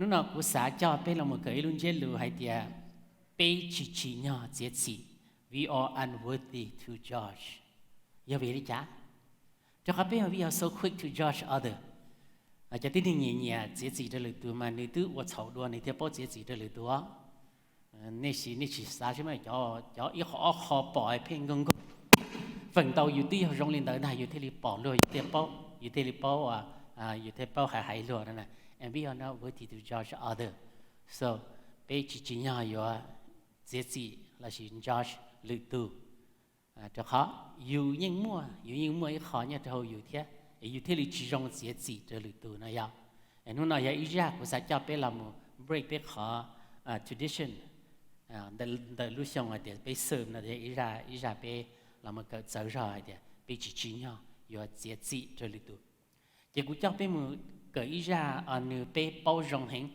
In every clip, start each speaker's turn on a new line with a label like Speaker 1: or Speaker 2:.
Speaker 1: lúc nào cũng xả cho bé là một cái luôn chế lù hay tiệt bé chỉ nhỏ dễ chỉ we are unworthy to judge giờ về đi chả cho các bé we are so quick to judge other cho tới nhẹ nhẹ dễ chỉ được lời mà người tự我操多你贴包dễ chỉ được lời多那是啥什么叫一好摆偏公公phần đầuอยู่ที่โรงเรียนต่างๆอยู่ที่รีบบอกเลยอยู่ที่รีบบอกอยู่ที่บอกหายเลยนั่นแหละ and we are not worthy to judge other so ไปจีน่าอยู่เสียสิเราสิ judge หรือตัวจะเขาอยู่ยิ่งมั่วอีกข้อเนี่ยเราอยู่ที่รีจีจงเสียสิจะหรือตัวนะยา and นู่นน่ะยังอีกอย่างภาษาจะไปละมั่ว break ไปขอ tradition แต่รู้ช่องอะไรไปเสริมนะเดี๋ยวอีกอย่างไปlà một cái dấu rồi thì bị chỉ nhau, rồi chế trị cho lụt tụ. Chỉ cũng cho bé một cái ra ở nơi bé bao rong hình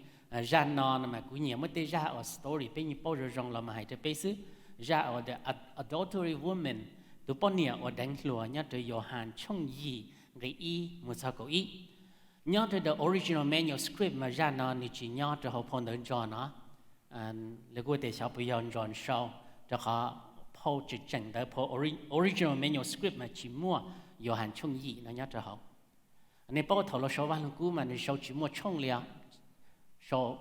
Speaker 1: ra nó mà cũng nhiều mới tới ra ở story bé như bao rong là mà hay cho bé xứ ra ở the adultery woman tụ bao nhiêu ở đánh lúa nhớ tới Johann trong gì cái ý một sao có ý nhớ tới the original manuscript mà ra nó thì chỉ nhớ tới học phong đơn cho nó là của để sao bây giờ John sau cho họ Paul chỉ chẳng tới Paul original manuscript mà chỉ mua Johann trong gì nó nhớ cho họ nên Paul thầu là số văn cũ mà nên số chỉ mua trong liền số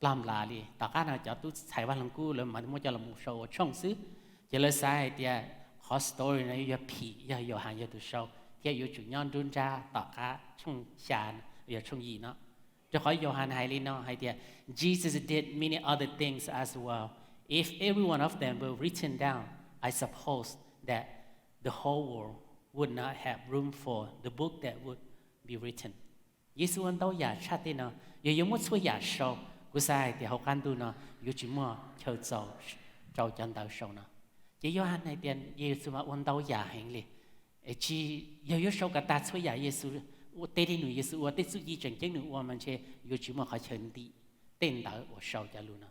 Speaker 1: làm là đi tất cả là cho tôi xài văn cũ rồi mà mua cho là một số trong xứ chỉ là sai thì họ story này giờ phỉ giờ Johann giờ từ sau thì giờ chủ nhân đun ra tất cả trong sàn giờ trong gì nó cho hỏi Johann hay lên nó hay thì Jesus did many other things as well. If every one of them were written down, I suppose that the whole world would not have room for the book that would be written. Giêsu anh đâu giả sát thế nào? Giờ giống một số giả sâu, của sai thì học anh tu nào, giờ chỉ mua chờ trâu chân đầu sâu nào. Chỉ do anh này tiền Giêsu mà anh đâu giả hành li, chỉ giờ sâu cả ta số giả Giêsu, tê đi nụ Giêsu, tê sự gì chẳng chắc nụ mình chơi, giờ chỉ mua khai chân đi, tên đầu ở sâu cho luôn nào.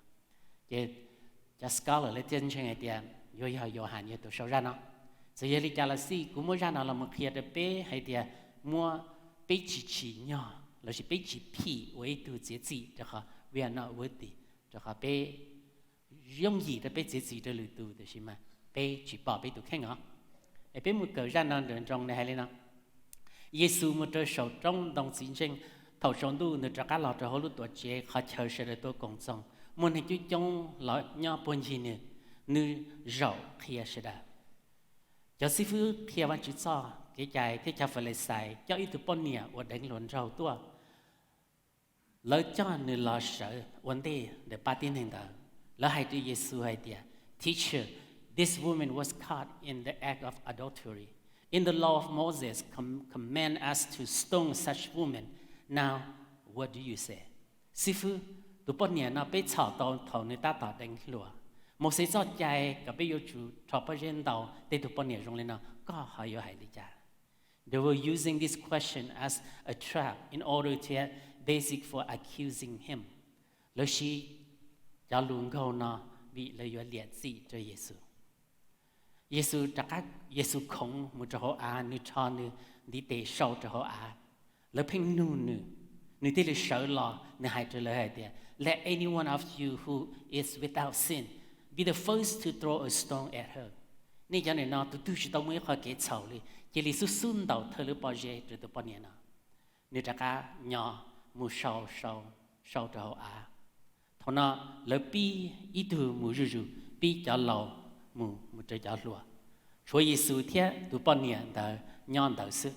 Speaker 1: Cho scholar lấy chân cho ngày tiền vô Johann như tụi sau ra nó giờ giờ đi cho là gì cũng mới ra nó là một khi để bé hay tiền mua bé chỉ nhỏ là chỉ bé chỉ phi với từ chế chỉ cho họ we are not worthy cho họ bé dùng gì để bé chế chỉ để lừa từ thì mà bé chỉ bỏ bé tụi khen ngó bé một cỡ ra nó đường trong này hay lên nó Giêsu một trời sầu trong đồng chiến tranh thầu sống tu nữa cho các lọ cho họ lúc tuổi trẻ họ chờ sẽ được tôi cùng xong muốn hình chú trong lõi nhỏ buồn gì nữa nữ rậu kia sẽ đã cho sư phụ kia văn chữ cho cái trái thế cho phải lấy xài cho ít tụi nhẹ và đánh luận rau tua lỡ cho nữ lo sợ vấn đề để ba tin hình đó lỡ hai chữ Giêsu hay tiệt teacher this woman was caught in the act of adultery in the law of Moses command us to stone such woman now what do you say sư phụ tụi nhẹ nó bị炒到头người ta tạo đánh lúa một số cho chạy cả bây giờ chủ cho bây giờ đầu để tụi bọn nhẹ rong lên nào có hay ở hay đi chả they were using this question as a trap in order to have basic for accusing him lời si cho luôn câu nó bị lời do liệt gì cho Giêsu chắc Giêsu không một cho họ nữ cho nữ đi để sau cho họ lời phim nữ thì lời sợ lo nữ hay cho lời hay đi let any one of you who is without sin be the first to throw a stone at her. Nên cho nên nó tụi chỉ tao mới khỏi cái sầu đi, chỉ lý số xuân đầu thơ lứa bao giờ rồi tụi bao nhiêu nào. Nếu chắc cả nhỏ mù sầu cho họ thằng nó lỡ pi ít từ mù rù pi cho lầu mù cho lúa.所以Giêsu thế tụi bao nhiêu đó nhon đầu sư.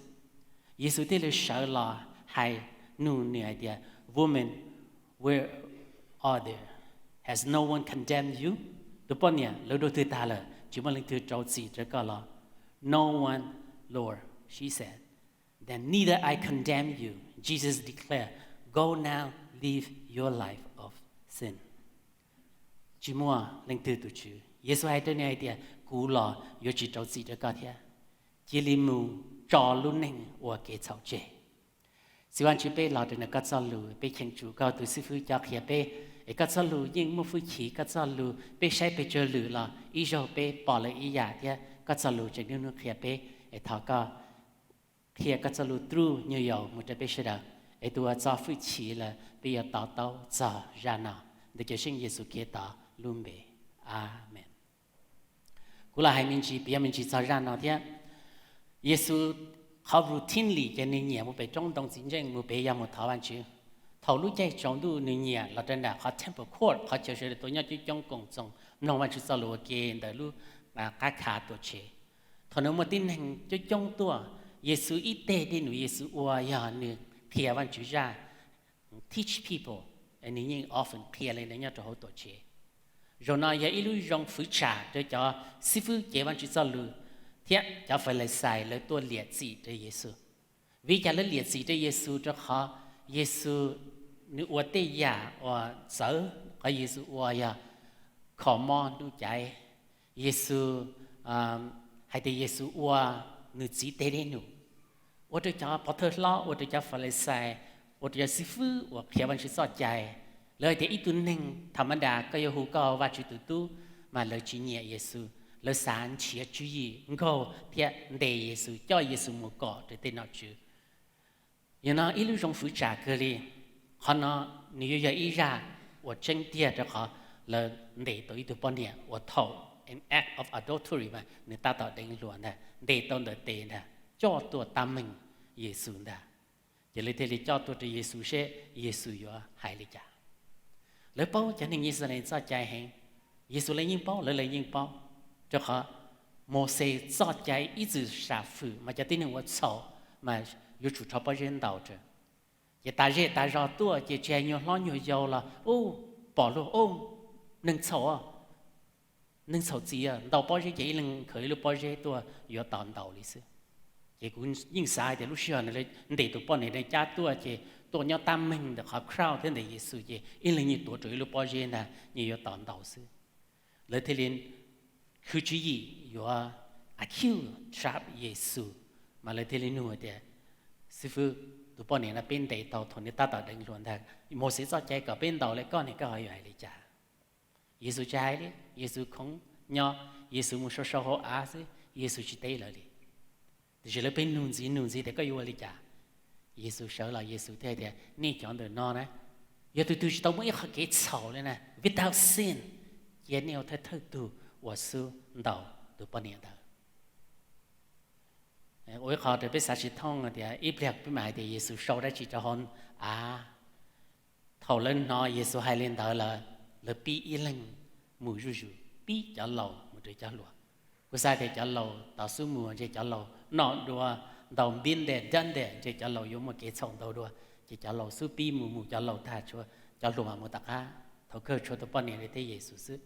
Speaker 1: Giêsu thế là sợ lo hay nu nè đi woman where are there? Has no one condemned you? Tụi bọn nhỉ, lời đôi thứ ta là chỉ một lần thứ trâu chỉ cho cả là no one, Lord, she said. Then neither I condemn you. Jesus declared, go now, live your life of sin. Chỉ mua lần thứ tụi chú. Giêsu hay tới này thì cú lò, yo chỉ trâu chỉ cho cả thế. Chỉ li mù trò luôn nè, và cái cháu trẻ. Sư quan chú bé lò từ nơi cắt gió lù, bé khen chú cao từ sư phụ cho khía bé. Các giáo lù nhưng một phương chỉ các giáo lù bé sai bé chơi lù là ý rồi bé bỏ lại ý giả thế các giáo lù chỉ nên khía bé thảo cả khía các giáo lù true như dầu một trái bé sẽ được ấy tua cho phu chỉ là bây giờ tao tao cho ra nào để cho sinh Giêsu kia tao luôn bề amen cú là hai mình chỉ bây giờ mình chỉ cho ra nào thế Giêsu họ routinely cho nên nhiều một bài trong đồng chiến tranh một bài một thảo văn chứ thảo lúc chạy trong đu nên nhiều là trên đó họ temple court họ chờ đợi tôi nhớ chứ trong công trong nông văn chứ sao lúa kia để lúc mà cá khá tổ chế thằng nó một tin hành cho trong tua Giêsu ít tệ đi nữa Giêsu ua ya nữa thì văn chữ ra teach people and những often clear lên nhớ cho họ tổ chế rồi nói ya ilu rong phứ trả cho sư phụ chế văn chữ sao lúa thiệt cho phải là xài lấy tua liệt gì cho Giêsu vì cho lấy liệt gì cho Giêsu cho họ Giêsu nếu ua tệ ya ua sợ có Giêsu ua ya khó mò nu chạy Giêsu hay thì Giêsu ua nu chỉ tệ đến nu ua cho bỏ thơ lo ua cho phải là xài ua cho sư phụ ua kia văn sư sót chạy lời thì ít tuần ninh thầm đà có yêu hú có và chữ tu mà lời chỉ nhẹ Giêsu lời sáng chia chú ý ngô thiệt để Giêsu cho Giêsu một cọ để tên nó chữ nhưng nó ít lúc trong phứ trả cơ đi họ nó nếu giờ ý ra và chân tiệt cho họ là để tôi tụi bọn này và thầu an act of adultery mà người ta tạo đánh luận này để tôi được tiền này cho tôi tâm mình Giêsu này chỉ lấy thế cho tôi để Giêsu sẽ Giêsu yo hại lý cha lấy bao cho nên Giêsu này cho chạy hen Giêsu lấy những bao lấy những bao cho họ Mô-sê cho chạy ít từ xã phụ mà cho tin là xấu mà yêu chủ cho bao nhiêu đầu chứ chỉ ta ra tua chỉ chạy nhiều lo nhiều dầu là ô bỏ luôn ô nâng xấu gì à đầu bao nhiêu chỉ lần khởi lúc bao nhiêu tua yêu tận đầu lý sự chỉ cũng những sai thì lúc xưa này để tụi bọn này để cha tua chỉ tụi nhau tam mình được họ crowd thế này Giêsu chỉ in là nhiều tuổi tuổi lúc bao nhiêu là nhiều tận đầu sự lấy thế nên cứ chú ý yêu accuse trap Giêsu mà lấy thế nên nuôi thì sư phụ tụi bọn này là bên đầy tàu thôn người ta tạo đánh luận thằng một số cho chạy cả bên tàu lại con này có hỏi vậy cha Giêsu chạy đi Giêsu không nhỏ Giêsu một số họ á chứ Giêsu chỉ tay lại đi thì chỉ là bên nung gì để có yêu lại cha Giêsu sợ là Giêsu thế thì nên chọn được nó này giờ tụi tao mới học cái xấu này nè without sin giờ nếu thấy tụi và sư đầu tụi bọn này đó ôi họ để biết sao chỉ thông thì ít việc biết mày thì Giêsu sau đó chỉ cho họ thầu lên nói Giêsu hay lên đó là bi ý lên mùi rù bi cho lầu một đứa cho lúa cái sao thì cho lầu tạo số mùa chỉ cho lầu nọ đùa đầu biên để chân để chỉ cho lầu dùng một cái sòng đầu đùa chỉ cho lầu số bi mùa cho lầu tha cho lùa một tắc á thầu cơ cho tụi bọn này để thấy Giêsu sức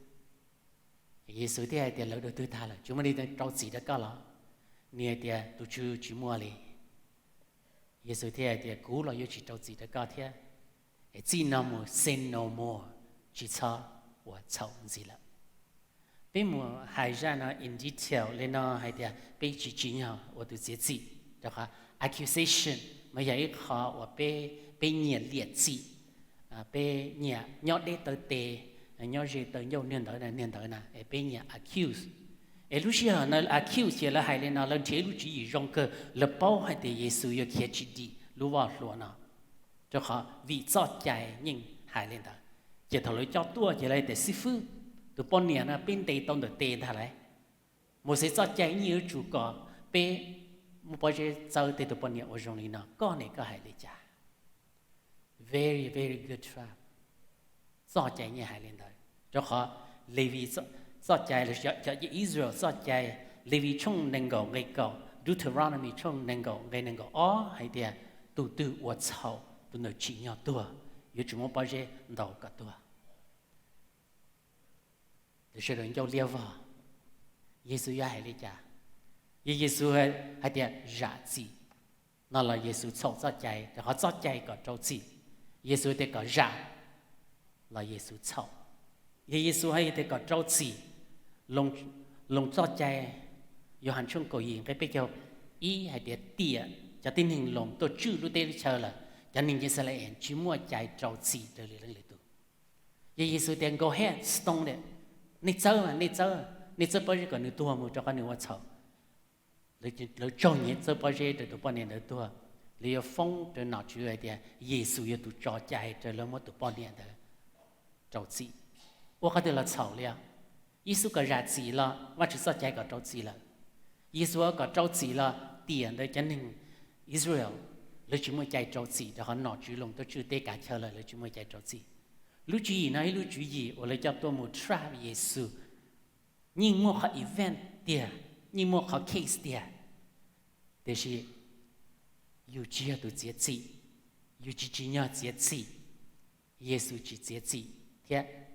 Speaker 1: Giêsu thì ai thì lỡ được tư tha là chúng mình đi trâu chỉ đó có lắm nia thì tụi chú mua liền Giêsu thì ai thì cũ là yêu chỉ trâu chỉ đó có thế chỉ no more sin no more chỉ cho và chậu gì lắm bên mùa hải ra nó in detail lên nó hay thì bên chỉ nhau và từ giải chỉ đó là accusation mà vậy họ và bên nhiệt liệt chỉ bên nhiệt nhớ để tới tệ nhớ gì tới nhau nên tới nè bên nhiệt accuse lúc xưa nó accuse chỉ là hay lên nó lên chế lúc chỉ rong cơ là bao hay thì Giêsu yêu kia chỉ đi lúc vào luôn nó cho họ vì cho chạy nhưng hay lên đó chỉ thầu lấy cho tua chỉ lấy để sư phụ tụi bọn này nó bên tây tông được tiền thà đấy một số cho chạy nhiều chủ có bên một bao giờ sau thì tụi bọn này ở trong này nó con này có hay để trả very very good trap cho chạy như hay lên đó cho họ Levi cho chạy là cho Israel cho chạy Levi trong năng cầu ngày cầu Deuteronomy trong năng cầu hay thì tụi ở sau tụi nó chỉ nhau tua yêu chúng một bao giờ đầu cả tua để sử dụng cho liều vào Giêsu hay lấy cha Giêsu hay thì giả gì nó là Giêsu sâu cho chạy thì họ cho chạy có trâu gì Giêsu thì có giả là Giêsu sâu Giêsu hay thì có trâu gì lồng cho chạy Gioan trong cổ yên cái bây giờ ý hay thì tiệt cho tin hình lồng tôi chưa lúc đây chờ là cho nên Giêsu lại chỉ mua chạy trâu gì để lấy tụ Giêsu thì go ahead stone it nít chơi bao giờ còn nít tua một cho con nít watch lấy cho nhét chơi bao giờ để tụi bọn này nít tua lấy phong cho nó chú ấy thì Giêsu yêu tụ cho chạy cho nó một tụ bao nhiêu đó trâu gì, tôi có thể là xấu liền, Giêsu có ra gì là, và chỉ sao chạy có trâu gì là, Giêsu có trâu gì là tiền để cho nên Israel lúc chúng mới chạy trâu gì, cho họ nọ chú lồng tôi chưa té cả chờ lại lúc chúng mới chạy trâu gì, lúc chú gì nói lúc chú gì, tôi lấy cho tôi một trap Giêsu, nhưng một cái event tiền, nhưng một cái case tiền, để chỉ yêu chia tu giết gì, yêu chỉ nhau giết gì, Giêsu chỉ giết gì, thế,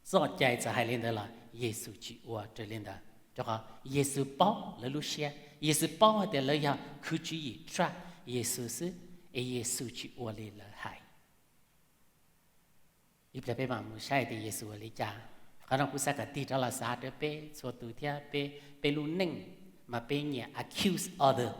Speaker 1: do chạy cho hai lên đó là Giêsu chỉ qua trở lên đó, cho họ Giêsu bảo là lúc xe, Giêsu bảo để lấy ra cứ chỉ gì tra, Giêsu sư, Giêsu chỉ qua lên là hai, if là bé mà muốn sai thì Giêsu lấy cha,เขาต้องพูดสักทีเราละสาเดเป้ส่วนตัวที่เป้รู้นิ่งมาเป้เนี่ย accuse other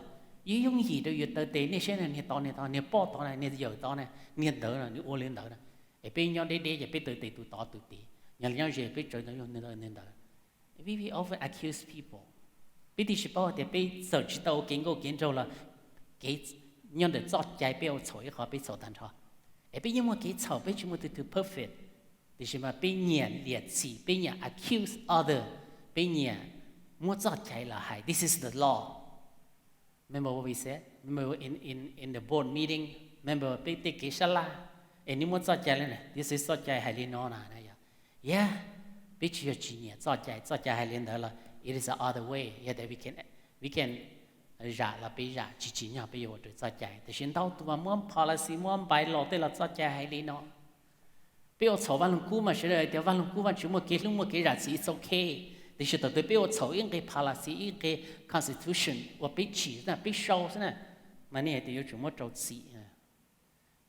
Speaker 1: ยิ่งหีโดยอยู่ตัวเตนี่เช่นเนี่ยตอนเนี่ยป้อตอนเนี่ยเยอะตอนเนี่ยเดอร์เนี่ยโอเลนเดอร์นะไอ้เป้ย้อนเด้จะเป้ตัวเตตัวต่อตัวตีอย่างย้อนเจเป้จอยย้อนเนี่ยเดอร์ we often accuse people เป้ที่ชิป้อแต่เป้ search ตัวเก่งก็เก่งจละเก่งย้อนเดือดจอดใจเป้เอาช่วยเขาเป้สอนทันเขาไอ้เป้ยังว่าเก่งเฉาเป้ชิมุตัว perfect thì xem mà bên nhà liệt sĩ bên nhà accuse other bên nhà muốn cho chạy là hại. This is the law. Remember what we said? Remember in the board meeting? Remember bên tây cái sala? Anh muốn cho chạy lên này. This is cho chạy hại lên nó này. Yeah. Bên chuyện gì nhỉ? Cho chạy hại lên đó là it is the other way. Yeah, that we can ra là bây ra chỉ nhau bây giờ được cho chạy. Thì hiện đâu tụi muốn policy muốn bài law thì là cho chạy hại lên nó. bây giờ cháu văn lùng cú mà sẽ là để văn lùng cú văn chúng một cái ra gì it's okay thì sẽ tới bây giờ cháu những cái policy những cái constitution và bị chỉ là bị sâu thế này mà này thì chúng một trâu gì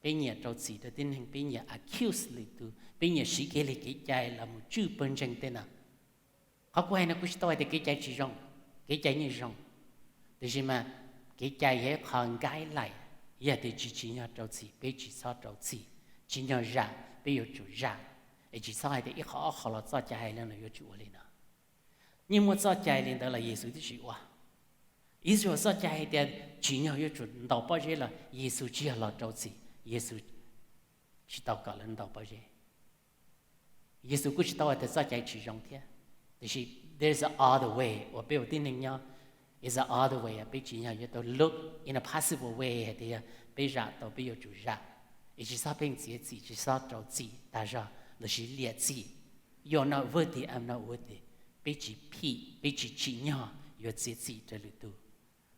Speaker 1: bây giờ trâu gì để tiến hành bây giờ accuse lại tu bây giờ sĩ cái trái là một chữ bên trên tên nào họ quay nó cũng nói thì cái trái chỉ rong cái trái như rong thì mà cái trái ấy còn cái lại giờ thì chỉ nhau trâu gì bây chỉ sao trâu gì chỉ nhau ra bây giờ chủ ra, chỉ sau thì ít họ là cho chạy lên là chủ lên nào, nhưng mà cho chạy lên đó là Giêsu thì chịu à, Israel cho chạy thì chỉ nhau yêu chủ đầu bao giờ là Giêsu chỉ là trâu gì, Giêsu chỉ đầu cả lên đầu bao giờ, Giêsu cũng chỉ đầu thì cho chạy chỉ trong thế, thì there's an other way, và bây giờ tin rằng nhau is an other way, bây chỉ nhau yêu đầu look in a possible way thì bây giờ đầu bây giờ chủ ra. chỉ sao bên gì chỉ sao trâu gì, ta ra là chỉ liệt gì, you're not worthy, I'm not worthy, bây chỉ nhau, you're gì cho lụt tu,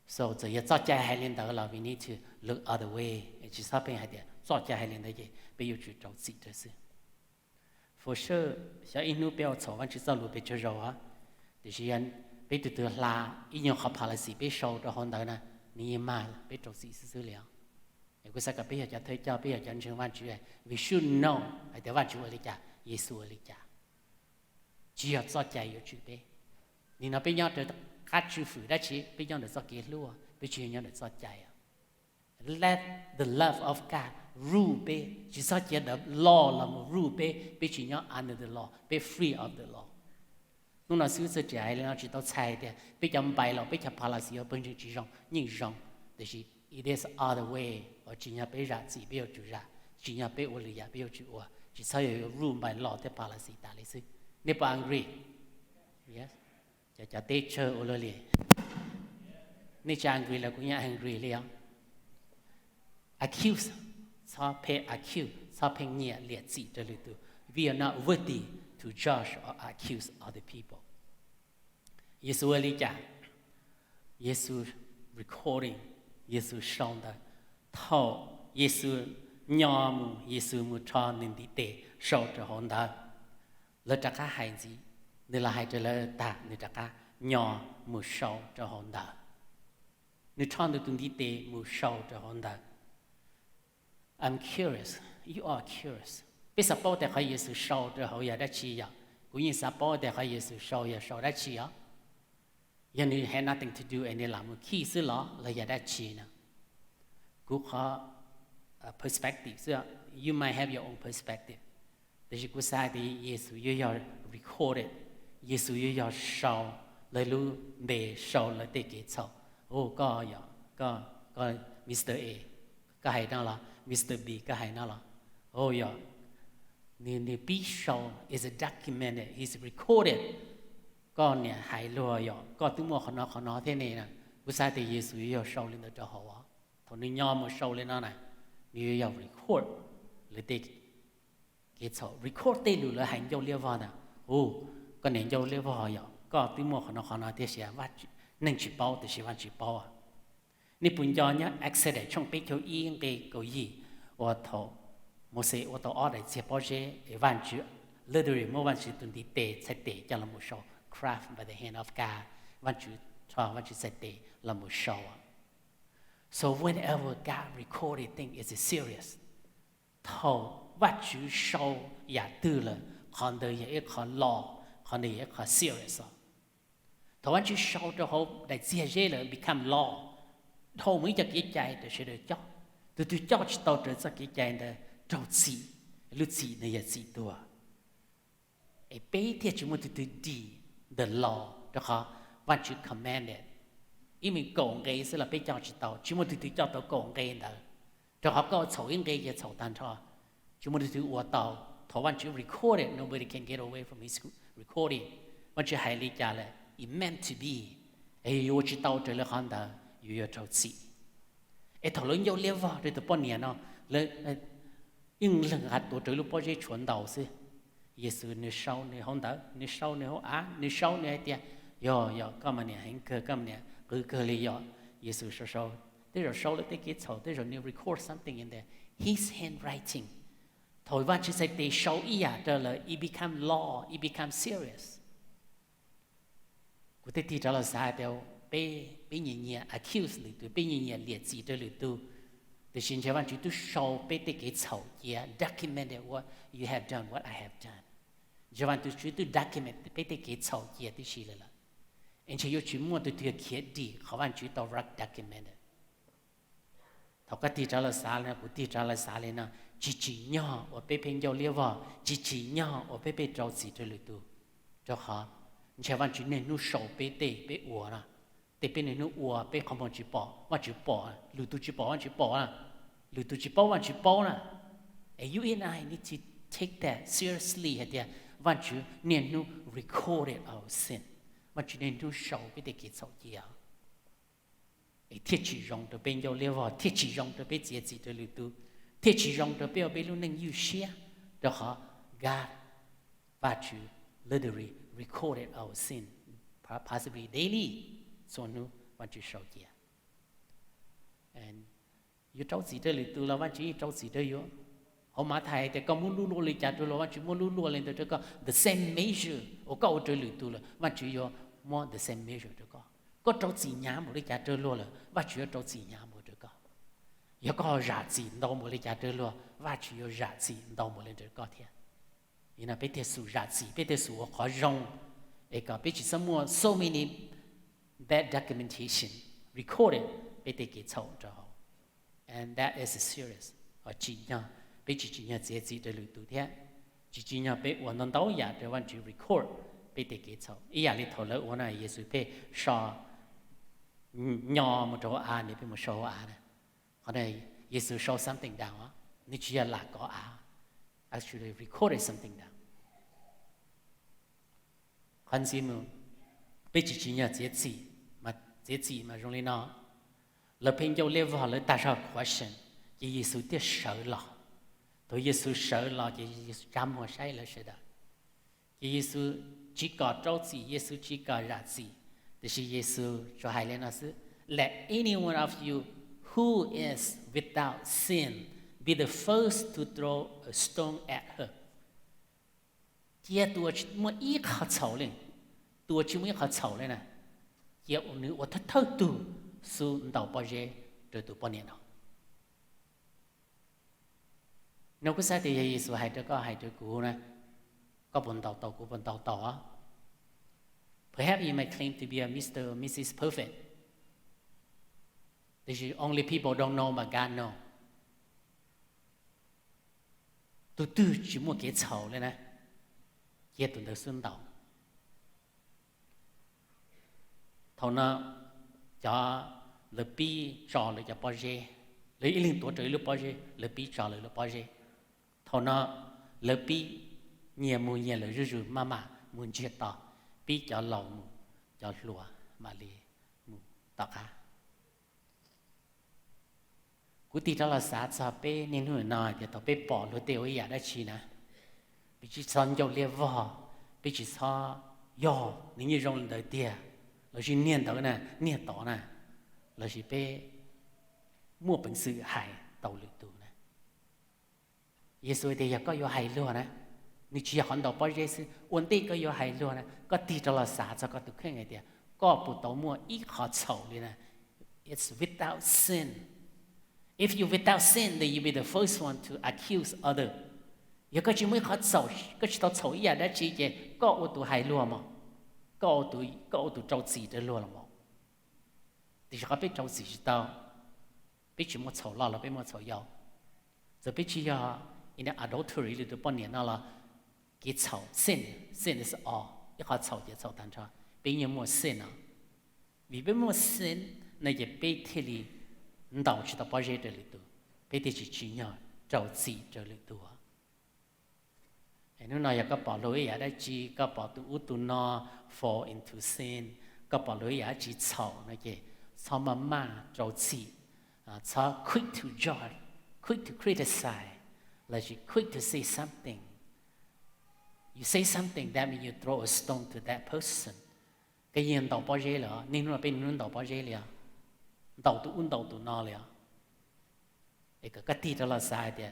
Speaker 1: so giờ cho chạy hai lên đó là we need to look other way, chỉ sao bên hai điểm, cho chạy hai lên đó gì, bây giờ chủ trâu gì đó sự, for sure, sao in nu béo cháu vẫn chỉ sao lụt bây giờ rồi á, thì chỉ anh bây từ là, in nhau học policy bây sau đó hôm đó nè, ni mà bây trâu gì xử lý cái sao bây giờ cho thấy cho bây giờ cho anh văn chuyện we should know để văn chuyện là cha Giêsu là cha chỉ có cho chạy ở chuyện bé nên nó bây giờ được các chú phụ đã chỉ bây giờ được cho cái lúa bây giờ được cho chạy let the love of God rule bé chỉ sao chỉ the law là một rule bé bây giờ under the law bé free of the law lúc nào xíu sẽ chạy nó chỉ tao chạy để bây giờ bài là bây giờ policy ở bên trên chỉ rong nhưng rong để chỉ it is other way 我只要被热字，不要做热；只要被我理解，不要做我。只需要 room by law 的 policy 打理是。你不 agree？ Yes？ 就 teacher 我了哩。你就 agree 了，我也 agree 了。accuse， 他被 accuse， 他被你列字这里头。We are not worthy to judge or accuse other people。耶稣理解，耶稣 recording， 耶稣上的。thao Giêsu nhom Giêsu mu cho nên đi tệ sau cho hồn đó lỡ chắc cả hai gì nên là hai trở lỡ ta nên chắc cả nhom mu sau cho hồn đó nên cho nên tụi đi tệ mu sau cho hồn đó I'm curious you are curious bây giờ bao để khai Giêsu sau cho hồn ya đã chi ya cũng như sao bao để khai Giêsu sau đã chi ya you need had nothing to do and làm một khi xứ lọ là ya đã chi nè cũng có perspective, so you might have your own perspective.แต่ที่กูใช้ที่เยซูยอม recorded, เยซูยอม show เลยรู้เบ show เลยเด็กเจ้าโอ้ก็ Mr. A cái hay đó là Mr. B cái hay đó là oh yeah the B show is a documented is recorded con nè hay lùa yo con tiếng mò họ nói thế này nè bữa sau thì Giêsu yo show lên cho họ á thằng nó nhau một show lên nó này như yo record lấy tên cái số record tên đủ là hành dấu liêu vào nè con nền dấu liêu vào yo con tiếng mò họ nói thế sẽ vắt nên chỉ bao thì sẽ vắt chỉ bao àนี่ปุ่นยอเนี่ย accident ช่องไปเที่ยวอีกก็ยี่ว่าทอโมเสว่าทออะไรเสียพอเจวันจุเลือดเลยเมื่อวันจุตุนที่เตะใส่เตะจะละมุชอ craft by the hand of God วันจุทอวันจุใส่เตะละมุชอ so whenever God recorded thing is serious ทอวันจุชออย่าตื่นเลยคนเดียวอย่าคนรอคนเดียวอย่าคน serious ทอวันจุชอจะเขาได้เสียเจเลย become law thôi mới cho cái chạy để sẽ được cho từ cho chỉ tao trở ra cái chạy để trâu xì lúc xì này là xì tua ấy bé thì chúng mình từ đi the law đó họ văn chữ commanded ý mình cổng cái sẽ là bé cho chỉ tao chúng mình từ cho tao cổng cái đó đó họ có sầu những cái sầu tan cho chúng mình từ uất tao thọ văn chữ recorded nobody can get away from his recording văn chữ hay lý giải là it meant to be ấy yêu chỉ tao trở lại hoàn đó yêu trâu xị, ấy thằng lớn yêu liêu vào rồi tụi bọn nhà nó lấy nhưng lần hạt tụi trời lúc bao giờ chuẩn đầu xí, Giêsu nửa sau nửa hôm đó nửa sau nửa hôm nửa sau nửa tiệt, yo có mà nè hành cơ có mà nè cứ lấy yo, Giêsu sau, thế rồi sau lấy cái kết thúc, thế rồi nếu record something in there, his handwriting, thôi văn chỉ say để sau ý à, đó là it become law, it become serious, của thế thì đó là sao đâu bé nhẹ accuse lử tu bé nhẹ liệt chỉ cho lử tu để xin cho bạn chú tu show bé để cái sầu kia documented what you have done what I have done cho bạn chú tu document bé để cái sầu kia thì xí là anh chỉ yêu chú muốn tu tu kia đi họ bạn chú tao rắc documented thằng cái tí trả lời sao này của tí trả lời sao này nè chỉ nhỏ ở bé bên giao liêu vào chỉ nhỏ ở bé bên trâu chỉ cho lử tu cho họ cho bạn chú nên nu show bé để bé uổng àแต่เป็นหนูวัวเป็นคำพูดจีบว่าจีบหรือตัวจีบว่าจีบอ่ะหรือตัวจีบว่าจีบนะ you and I need to take that seriously เดียวันจูเนี่ยหนู recorded our sin วันจูเนี่ยหนู show ไปได้กี่สัปดาห์เที่ยจีรงตัวเป็นยอเลี้ยวเที่ยจีรงตัวเป็นเจียจีตัวหรือตัวเที่ยจีรงตัวเป็นลูกนั่งยูเชียตัวเขา God วันจู literally recorded our sin possibly daily so nu want to show kia and you trâu gì đó lì tu là want to trâu gì đó yo họ mà thầy thì có muốn lu lì chả tu là want to muốn lu lên tôi có the same measure ở câu trâu lì tu là want to yo more the same measure tôi có trâu gì nhá một lì chả trâu lu là want to trâu gì nhá một tôi có yo có rạ gì đâu một lì chả trâu lu want to yo rạ gì đâu một lì tôi có thiệt you know bây giờ su rạ gì bây giờ su khó rong ấy có bây giờ mua so many that documentation recorded被they get told cho họ and that is serious họ chỉ nhau bị chỉ nhau dễ dễ để lưu tu thế chỉ nhau bị hoàn toàn đau ya để want to record bị they get told ý là lý thầu lỡ hoàn này Giêsu bị so nhau một chỗ này bị một số này họ này Giêsu show something down á nên chỉ là có actually recorded something down hắn xin mừng bây giờ chỉ nhớ dễ gì mà trong này nó là bên châu level họ lấy ta ra question chỉ Giêsu tiếc sợ lo tôi Giêsu sợ lo chỉ Giêsu chăm hoa say là sợ đó chỉ Giêsu chỉ có trâu gì Giêsu chỉ có rạ gì thì Giêsu cho hai lên nó sự let any one of you who is without sin be the first to throw a stone at her chỉ tôi chỉ muốn ít họ xấu lênตัวชิมิเขาเฉาเลยนะเกี่ยวนึกว่าถ้าเท่าตัวสู้ดาวปอเจโดยตัวปอเนี่ยเนาะnếu có sai thì Giêsu hay cho có hay cho cụนะก็บนเตากูบนเตาอ่ะ perhaps you may claim to be a Mr. or Mrs. Perfect this is only people don't know but God know ตัวตื้อชิมัวเกี่ยวเฉาเลยนะเกี่ยวตัวเดือดซุ่มเตาthầu nó cho lập pi trò lại cho bao giờ lấy ý linh tổ trời lúc bao giờ lấy bị trả lời lúc bao giờ thầu nó lấy bị nhiều mùi nhiều lời rủi mà muốn chết tao bị cho lòng cho lúa mà li mù tao cả cú tí đó là xã cho bé nên hồi nào thì tao bé bỏ lúa tiêu ấy đã chi nè bị chỉ son dầu liệt vỏ bị chỉ so yo nếu như trong đời tiền là chỉ niên đó nè niên đó nè là chỉ bé mua bệnh sự hại tàu lửa tù nè Giêsu thì có yo hại luôn nè nếu chỉ hỏi đầu bao giờ ổn định có yo hại luôn nè có tí đó là xã cho có được cái này thì có bộ tàu mua ít họ xấu đi nè it's without sin. If you without sin, then you be the first one to accuse other. Giờ có chỉ mới khó xấu, có chỉ tao xấu ý đã chỉ cái có ô tô hại luôn mà, có ô tô trâu gì đó luôn mà. Thì có biết trâu gì tao, biết chỉ một xấu là biết một xấu giàu. Giờ biết chỉ là in the adultery thì được bao nhiêu nó là cái xấu sin is all, cái khó xấu thì xấu thành ra, biết nhiều một sin à, vì biết một sin này cái biết thế li đầu chỉ tao bao giờ được được, biết thì chỉ nhớ trâu gì được được. Nếu nói có bỏ lỗi ở đây chỉ có bỏ tụ nó fall into sin, có bỏ lỗi ở chỉ xấu này cái sao mà trâu gì, sao quick to judge, quick to criticize, là chỉ quick to say something. You say something that means you throw a stone to that person. Cái gì đầu bao giờ là nên nó bên nó đầu bao giờ là đầu tụ nó là, cái tí đó là sai đấy,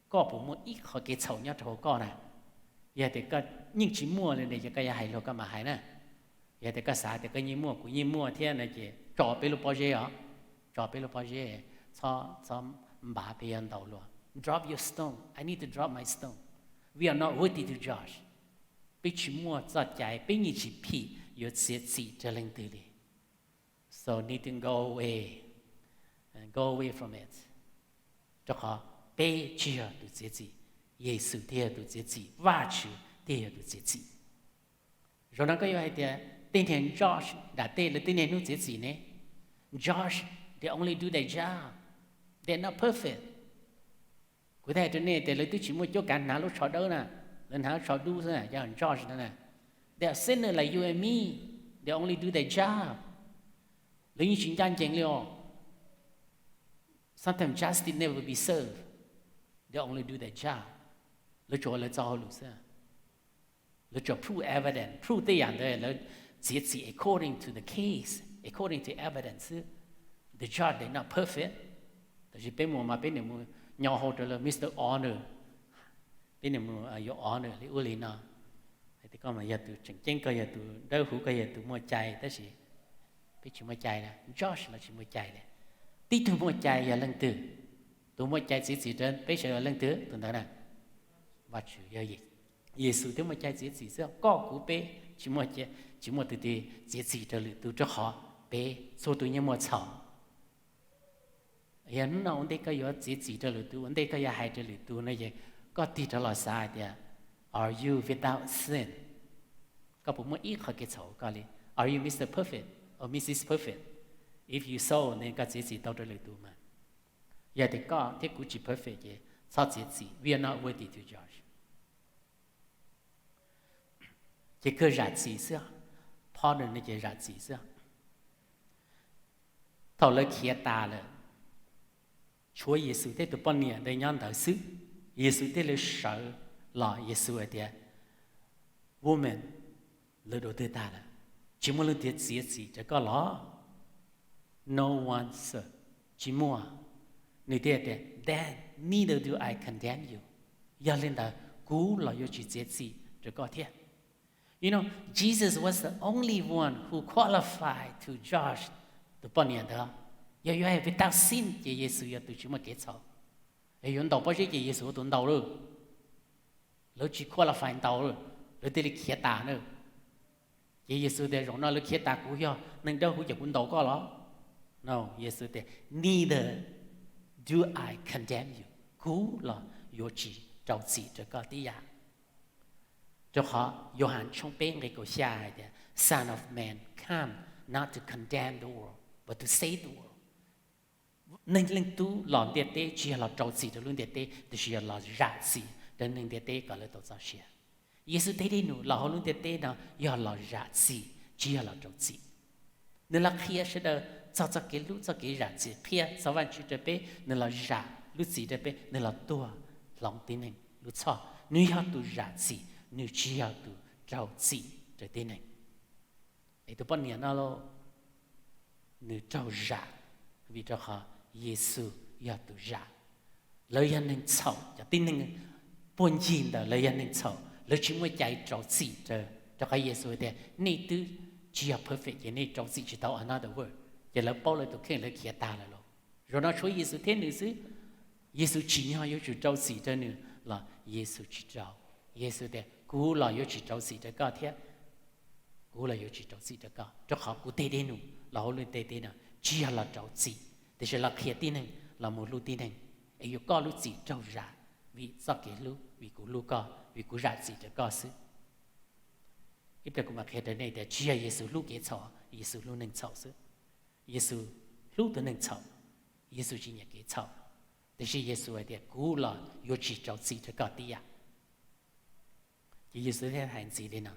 Speaker 1: có bộ một ít họ cái xấu nhất thôi có nè. Giờ thì có những chỉ mua lên để cho cái hại lo cái mà hại nè, giờ thì có sai thì cái như mua thế này chị trò bé lúc bao giờ à, trò bé lúc bao giờ cho bà bé ăn đầu luôn, drop your stone, I need to drop my stone, we are not worthy to judge, bé chỉ mua cho chạy bé như chỉ phi, yêu chết gì cho linh tử đi, so need to go away from it, cho họ bé chưa được chết gì. Giêsu theo được chết gì, và chữ theo được chết gì. Rồi nó có yêu hay thì tên hiền Josh đã tên là tên hiền nó chết gì nè. Josh, they only do their job, they're not perfect. Cụ thể trên này thì lấy tôi chỉ một chỗ cảnh nào lúc sợ đâu nè, lần nào sợ đu thôi nè, cho thằng Josh đó nè. They are sinners like you and me, they only do their job. Lấy như chuyện tranh chèn liều, sometimes justice never be served, they only do their job. Lấy chỗ lấy cho lúc sao? Lấy chỗ prove evidence, prove cái dạng đấy là giết gì according to the case, according to evidence. The judge they not perfect. Tại vì bên này mua nhau hồ là Mr. Honor, bên này mua your honor lấy uli nào. Thì có mà giờ tụi chính cái giờ tụi đâu hữu cái giờ tụi mua chạy, đó là biết chỉ mua chạy nè, Josh là chỉ mua chạy nè. Tí tụi mua chạy giờ lần từ, tụi mua chạy gì trên, bây giờ lần từ tụi đó nè. Và chủ yếu gì Giêsu thế mà chạy giết gì sao có cú bé chỉ một từ từ giết gì cho lựa từ cho họ bé số tụi nhau một chảo hiện nó đây có yếu giết gì cho lựa từ đây có yếu hại cho lựa từ này vậy có tí cho là sai đấy are you without sin có bộ một ít họ cái chảo có li are you Mr. Perfect or Mrs. Perfect if you so nên có giết gì tao cho lựa từ mà giờ thì có thế cũng chỉ perfect vậy sao giết gì we are not worthy to judge. Chỉ cứ rạt gì xưa, Paul này chỉ rạt gì xưa, thầu lời kia ta là, Chúa Giêsu thế tụi bọn này để nhận đạo sư, Giêsu thế là sợ là Giêsu ở đây, woman lời đầu tiên ta là, chỉ muốn lời tiết gì chỉ có lo, no one sir, chỉ mua, người ta để, then neither do I condemn you, giờ lên đó cú là yêu chỉ gì chỉ có thế. You know, Jesus was the only one who qualified to judge the bunny and the. You have without sin, Jesus ya tu cuma kecau. Yon tahu pasal Jesus tu tahu lu. Lu chỉ qualify tahu lu. Lu tu dia kita lu. Jesus dia orang lu kita ku ya. Neng dah hu pun tahu kau lah. No, Jesus dia neither do I condemn you. Ku lah yo chỉ trao chỉ cho cái dia. Cho họ, Gioan trong bên cái câu xa là Son of Man come not to condemn the world, but to save the world. nên lên tu làm địa tế chỉ là trâu xì cho luôn địa tế thì chỉ là rạ xì đến nên địa tế gọi là tổ giáo xia Giêsu thấy đi nụ là họ luôn địa tế nào giờ là rạ xì chỉ là trâu xì nên là khi sẽ đỡ cho cái lúc cho cái rạ xì khi sau vài chữ tế nên là rạ lúc xì tế nên là tua lòng tin này lúc cho nếu họ tu rạ xì nếu chỉ họ tu trâu xì cho tế này ấy tụi bọn niệm nào nếu trâu rạ vì cho họ Giêsu ya tu ra lời anh nên chậu cho tin nên buồn chín đó lời anh nên chậu lời chỉ mới chạy trâu xì cho cái Giêsu thế này tu chỉ là perfect vậy này trâu xì chỉ tao another word giờ là bao lời tôi khen lời kia ta là rồi nó nói Giêsu thế nữa chứ Giêsu chỉ nhau yêu chủ trâu xì cho nữa là Giêsu chỉ trâu Giêsu thế cú là yêu chỉ trâu xì cho cả thế cú là yêu chỉ trâu xì cho họ cú tê đê nữa là họ luôn tê nào chỉ là trâu xì thì là khi tin này là một lưu tin này, ấy yêu có lưu gì trâu ra vì do cái lưu vì của lưu có vì của ra gì cho có sự, ít được mà khi đến đây để chỉ là Giêsu lưu cái chảo, Giêsu lưu nên chảo sự, Giêsu lưu tới nên chảo, Giêsu chỉ nhận cái chảo, thì Giêsu ở đây cũ là yêu chỉ trâu gì cho có đi à, Giêsu thế hành gì đây nào,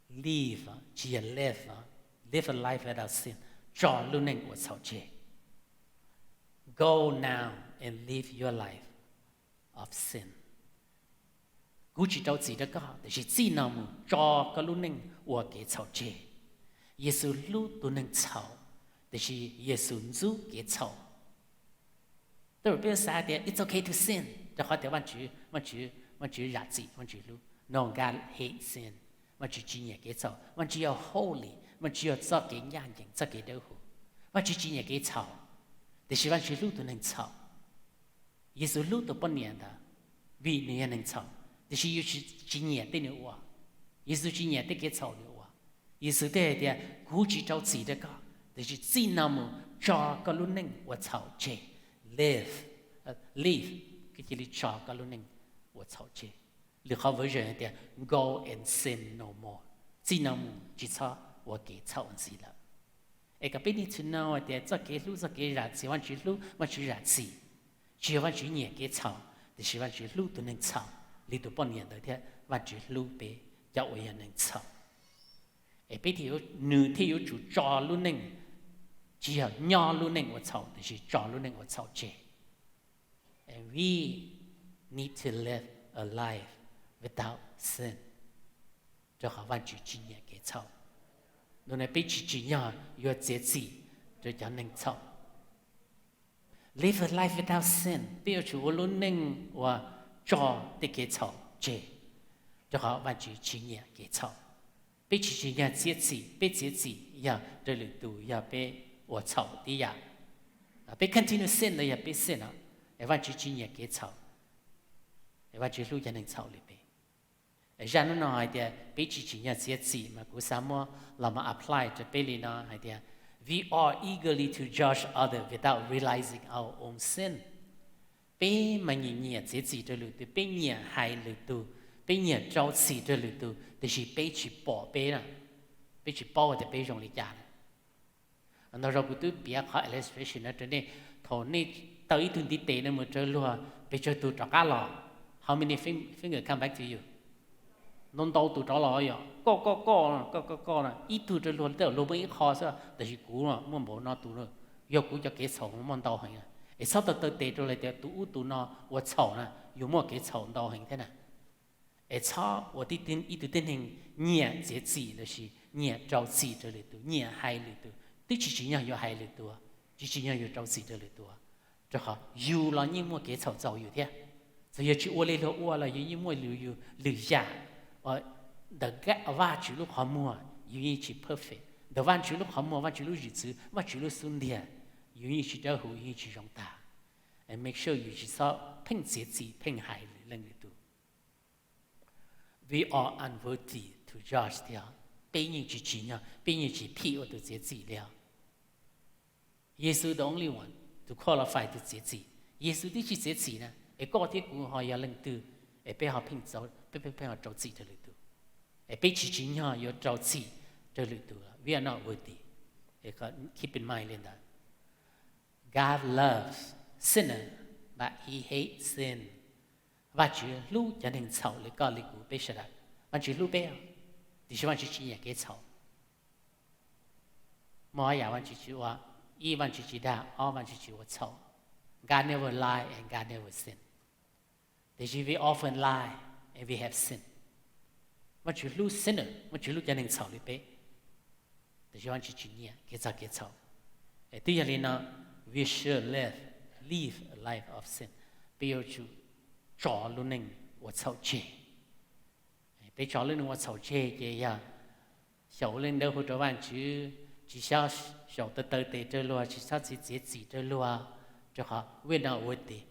Speaker 1: live chỉ là live a life without sin, cho lưu nên của chảo chế. Go now and live your life of sin. Cú chỉ trâu chỉ đó có, để chỉ chỉ nào mà cho cái lúc này của cái chảo chế. Giêsu lúc tôi nên chảo, để chỉ Giêsu giúp cái chảo. Tôi bây giờ thì it's okay to sin. Cho họ theo văn chữ rạ chỉ, văn chữ lúc. No, God hate sin. Văn chữ chỉ nhẹ cái chảo, văn chữ là holy, văn chữ là cho cái nhàn nhã, cho cái đâu hồ. Văn chữ chỉ nhẹ cái chảo. để希望去路都能吵，耶稣路都不念的，为你也能吵，但是又是今年的你我，耶稣今年的给吵的我，耶稣的估计着自己的个，但是最那么找个路能我吵这 live 个这里找个路能我吵这，你好为人的 go and sin no more，最那么只吵我给吵死了。cái bên đi chun nào để cho cái rạ chỉ quan chỉ lúc quan chỉ rạ chỉ quan chỉ nhẹ cái chảo thì chỉ quan chỉ lúc tôi nên chảo lý tôi bao nhiêu đấy thế quan chỉ lúc bé giáo hội nên chảo cái bên thì nữ thì yếu chủ trò luôn nên chỉ là nhỏ luôn nên của chảo thì chỉ trò luôn nên của chảo chế and we need to live a life without sin cho họ quan chỉ nhẹ cái chảo nó này bị chỉ nhỏ yêu chế trị rồi cho nên sao live a life without sin bây giờ luôn nên và cho cái sao chế cho họ và chỉ nhẹ cái sao bị chỉ nhẹ chế trị ya rồi lựa đủ ya bị và sao đi ya bị continue sin là ya bị sin à và chỉ nhẹ cái sao và chỉ lúc cho nên sao liền ra nó nói thì bây chỉ nhớ chế trị mà cũng sao mà làm mà apply cho bây giờ nó hay thì we are eagerly to judge others without realizing our own sin. Bây mà nhẹ chế trị cho lụt, bây nhẹ hay lụt, bây nhẹ trao trị cho lụt, thì chỉ bây chỉ bỏ bây nè, bây chỉ bỏ thì bây rong lý giải. Nó rồi cũng tôi biết họ illustration ở trên này, thằng này tới tuần đi tệ nên mà chơi luôn, bây giờ tôi trả cá lò. How many finger come back to you? Non đâu tụi đó là vậy, có nè, ít tụi đó luôn, đó luôn mấy khó sao,แต่是古了，我冇那tụi了，要古就幾臭，我冇到行啊，而收到地到嚟就tụi nó，我臭呢，有冇幾臭到行的呢？而臭我啲點一度點行熱節氣就是熱朝氣這裡度，熱海裡度，啲只樣要海裡度啊，只樣要朝氣這裡度啊，就好有了你冇幾臭就有的，所以去我嚟了我了，有你冇留下。the get va chữ lúc họ mua you need to perfect the van chữ lúc họ mua van chữ lúc dự van chữ lúc xuân địa you need to đau you need to rong ta and make sure you just saw ping chế chỉ ping hại lên được we are unworthy to judge there bây nhiêu chỉ nhau bây nhiêu chỉ phi ở từ chế chỉ了Jesus the only one to qualify to chế chỉ Jesus đi chỉ chế chỉ nè cái có thể của họ ya lên từ cái bây họ ping giáo bây họ trâu chỉ cho lựa tu, bây chỉ nhau yêu trâu chỉ cho lựa tu, we are not worthy. Keep in mind lên đó. God loves sinner but he hates sin. Và Chúa lúc cho nên xấu lấy có lấy của bé sợ đó. Và Chúa lúc bé thì Chúa chỉ nhận cái xấu. Mọi nhà và Chúa y và Chúa chỉ đạo, all và Chúa xấu. God never lie and God never sin. Thì we often lie and we have sin. Và Chúa lúc sinner, và Chúa lúc cho nên xấu lấy bé. Thì Chúa chỉ nhận cái xấu. Tuy nhiên là we should live a life of sin. Bây giờ Chúa cho luôn nên我操chế, bây giờ luôn nên我操chế cái ya, sau lên đâu hỗ trợ bạn chứ, chỉ sao sau từ từ trở lúa, chỉ sao chỉ trở lúa, cho họ we know what they,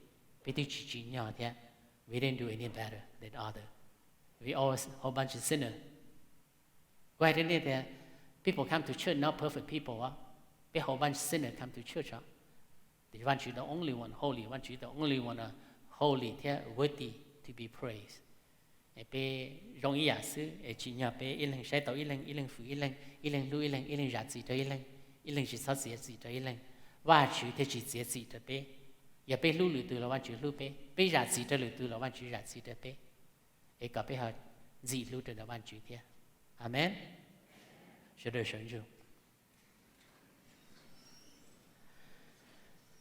Speaker 1: bây giờ chỉ nhau thế, we didn't do any better than other, we always whole bunch of sinners. Quay đến đây thì people come to church, not perfect people, but whole bunch of sinners come to church, they want you the only one holy, want you the only one holy, worthy to be praised. Bé rong ý giả sư, chỉ nhờ bé ý lần sai tàu ý lần phụ ý lần lưu ý lần giả gì đó ý lần chỉ sao gì đó ý lần, và chú thì chỉ gì đó bé, giờ bé lưu từ là văn chú lưu bé giả gì đó lưu từ là văn chú giả gì đó bé, cả bé họ gì lưu từ là văn chú thế, amen. Sẽ được sống chung.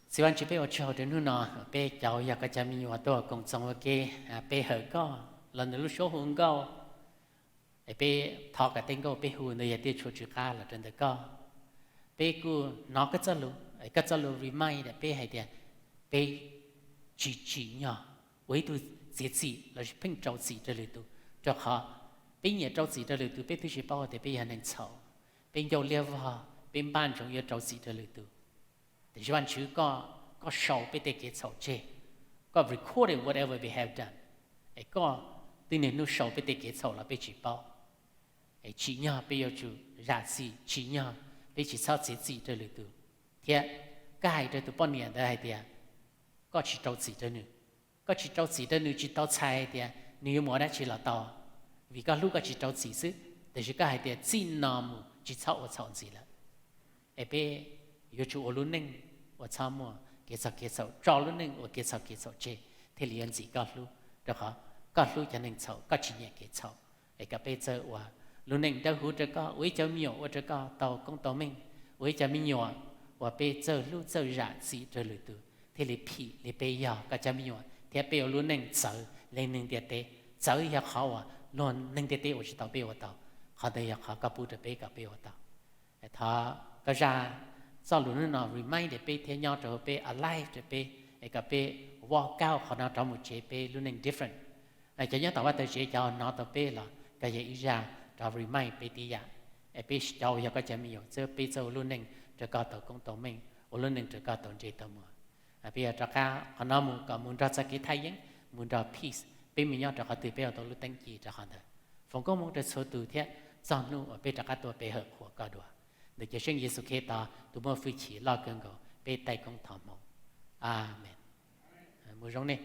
Speaker 1: Sĩ quan chỉ biết ở chỗ đến lúc nào bé cháu giờ cái cha mình vào tôi cùng sống cái bé hở có lần lúc số hùng có bé thọ cái tiếng có bé hùng nơi đây chỗ chữ ca là trên đó có bé cứ nó cái cho lu remind bé hay đấy bé chỉ nhỏ với tôi gì là chỉ phình trâu gì cho lưỡi tôi cho họ bé nhớ trâu gì cho lưỡi tôi bé tôi chỉ bảo để bé hành nên xấu bé yêu liêu họ bé ban trong yêu trâu gì cho lưỡi tôi. Thì chúng ta có show biết cái sầu chế, có recording whatever we have done, có tin nên nó show biết cái sầu là biết chỉ bảo, chỉ nhau biết yêu chủ ra gì chỉ nhau biết chỉ sao gì cho lưỡi tu, thì cái đó tụi bọn niệm đó hay thì có chỉ trâu gì đó nữa, có chỉ trâu gì đó nữa chỉ trâu菜thì nếu mà đã chỉ là tao, vì có lúc có chỉ trâu gì chứ, thì cái hay thì chỉ nằm chỉ sao gì là, biết yêu chủ ở luôn nên我参谋介绍找了那我介绍这他连自个路然后个路就能找个几年介绍个被这我路能的胡这个为着没有我这个到工到命为着没有我被这路这热子这路度他里皮里被要个จะ没有他被路能走能的的走也好啊路能的我知道被我到好的也好个不得被个被我到他个让sau lúc nó remind để bé theo nhau trở bé alive để bé cái bé walk out họ nào trong một chế bé luôn nên different cho nhớ taoว่าตัวchế cho nó tao bé là cái gì ra tao remind bé tí ya bé tao giờ có chém nhiều giờ bé giờ luôn nên trở cao tao công tao mình luôn nên trở cao tao chế tao mà bây giờ trở cao họ nào muốn có muốn ra cái thay nhé muốn ra peace bé mình nhau trở cao từ bé tao luôn tăng kỳ trở cao thôi phong có muốn trở số từ thế sau nu bé trở cao tao bé hợp của cao đùa để cho sinh Giêsu Kitô tụi mình phải chỉ lo cơn cầu bé tay công thọ mộng amen. Mùa rong này